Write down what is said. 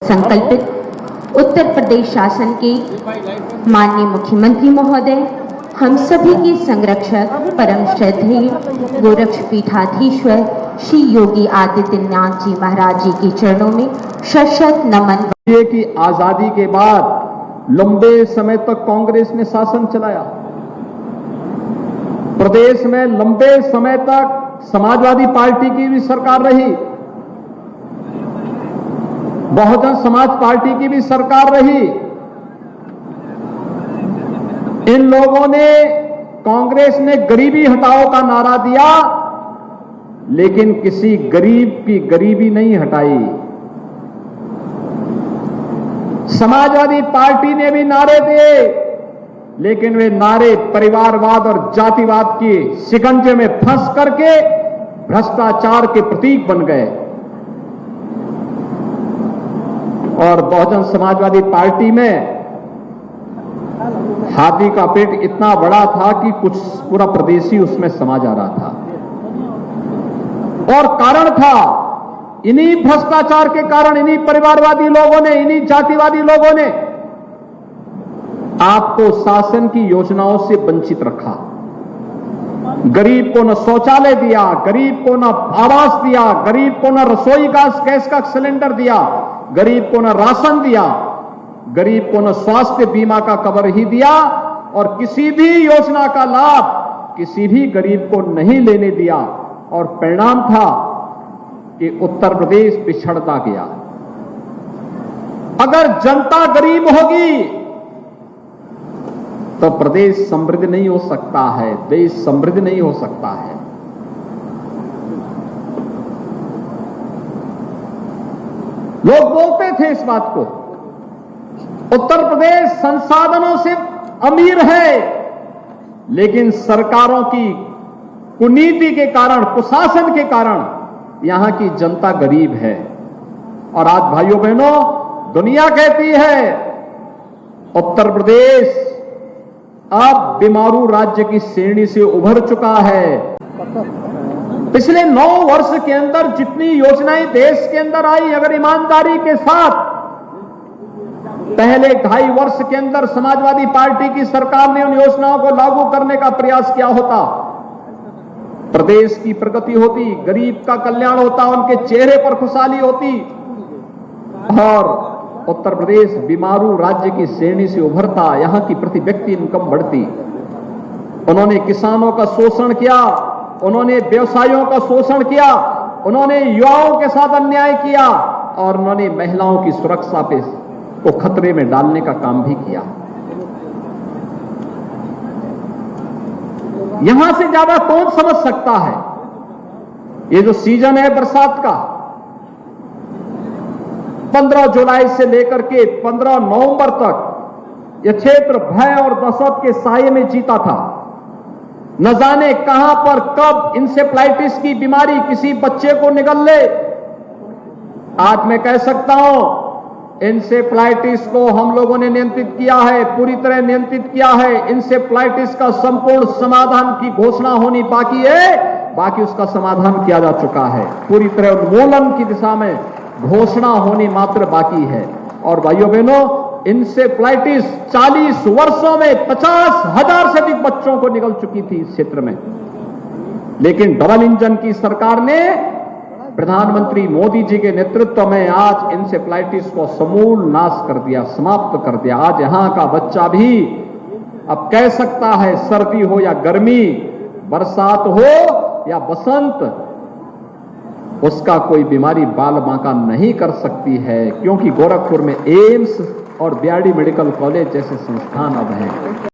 संकल्पित उत्तर प्रदेश शासन के माननीय मुख्यमंत्री महोदय, हम सभी के संरक्षक परम श्रद्धेय गोरक्षपीठाधीश्वर श्री योगी आदित्यनाथ जी महाराज जी के चरणों में शत नमन। की आजादी के बाद लंबे समय तक कांग्रेस ने शासन चलाया। प्रदेश में लंबे समय तक समाजवादी पार्टी की भी सरकार रही, बहुजन समाज पार्टी की भी सरकार रही। इन लोगों ने, कांग्रेस ने गरीबी हटाओ का नारा दिया, लेकिन किसी गरीब की गरीबी नहीं हटाई। समाजवादी पार्टी ने भी नारे दिए, लेकिन वे नारे परिवारवाद और जातिवाद के शिकंजे में फंस करके भ्रष्टाचार के प्रतीक बन गए। और बहुजन समाजवादी पार्टी में हाथी का पेट इतना बड़ा था कि कुछ पूरा प्रदेश ही उसमें समा जा रहा था। और कारण था इन्हीं भ्रष्टाचार के कारण, इन्हीं परिवारवादी लोगों ने, इन्हीं जातिवादी लोगों ने आपको शासन की योजनाओं से वंचित रखा। गरीब को न शौचालय दिया, गरीब को न आवास दिया, गरीब को न रसोई गैस का सिलेंडर दिया, गरीब को न राशन दिया, गरीब को न स्वास्थ्य बीमा का कवर ही दिया, और किसी भी योजना का लाभ किसी भी गरीब को नहीं लेने दिया। और परिणाम था कि उत्तर प्रदेश पिछड़ता गया। अगर जनता गरीब होगी तो प्रदेश समृद्ध नहीं हो सकता है, देश समृद्ध नहीं हो सकता है। लोग बोलते थे इस बात को, उत्तर प्रदेश संसाधनों से अमीर है, लेकिन सरकारों की कुनीति के कारण, कुशासन के कारण यहां की जनता गरीब है। और आज भाइयों बहनों, दुनिया कहती है उत्तर प्रदेश अब बीमारू राज्य की श्रेणी से उभर चुका है। पिछले 9 वर्ष के अंदर जितनी योजनाएं देश के अंदर आई, अगर ईमानदारी के साथ पहले 2.5 वर्ष के अंदर समाजवादी पार्टी की सरकार ने उन योजनाओं को लागू करने का प्रयास किया होता, प्रदेश की प्रगति होती, गरीब का कल्याण होता, उनके चेहरे पर खुशहाली होती और उत्तर प्रदेश बीमारू राज्य की श्रेणी से उभरता, यहां की प्रति व्यक्ति इनकम बढ़ती। उन्होंने किसानों का शोषण किया, उन्होंने व्यवसायियों का शोषण किया, उन्होंने युवाओं के साथ अन्याय किया और उन्होंने महिलाओं की सुरक्षा को खतरे में डालने का काम भी किया। यहां से ज्यादा कौन समझ सकता है? ये जो सीजन है बरसात का, 15 जुलाई से लेकर के 15 नवंबर तक यह क्षेत्र भय और दहशत के साये में जीता था। न जाने कहां पर कब इंसेफ्लाइटिस की बीमारी किसी बच्चे को निगल ले। आज मैं कह सकता हूं, इंसेफ्लाइटिस को हम लोगों ने नियंत्रित किया है, पूरी तरह नियंत्रित किया है। इंसेफ्लाइटिस का संपूर्ण समाधान की घोषणा होनी बाकी है, बाकी उसका समाधान किया जा चुका है। पूरी तरह उन्मूलन की दिशा में घोषणा होनी मात्र बाकी है। और भाइयों बहनों, इंसेफ्लाइटिस 40 वर्षों में 50,000 से अधिक बच्चों को निगल चुकी थी इस क्षेत्र में, लेकिन डबल इंजन की सरकार ने प्रधानमंत्री मोदी जी के नेतृत्व में आज इंसेफ्लाइटिस को समूल नाश कर दिया, समाप्त कर दिया। आज यहां का बच्चा भी अब कह सकता है, सर्दी हो या गर्मी, बरसात हो या बसंत, उसका कोई बीमारी बाल बांका नहीं कर सकती है, क्योंकि गोरखपुर में एम्स और बीआरडी मेडिकल कॉलेज जैसे संस्थान अब हैं।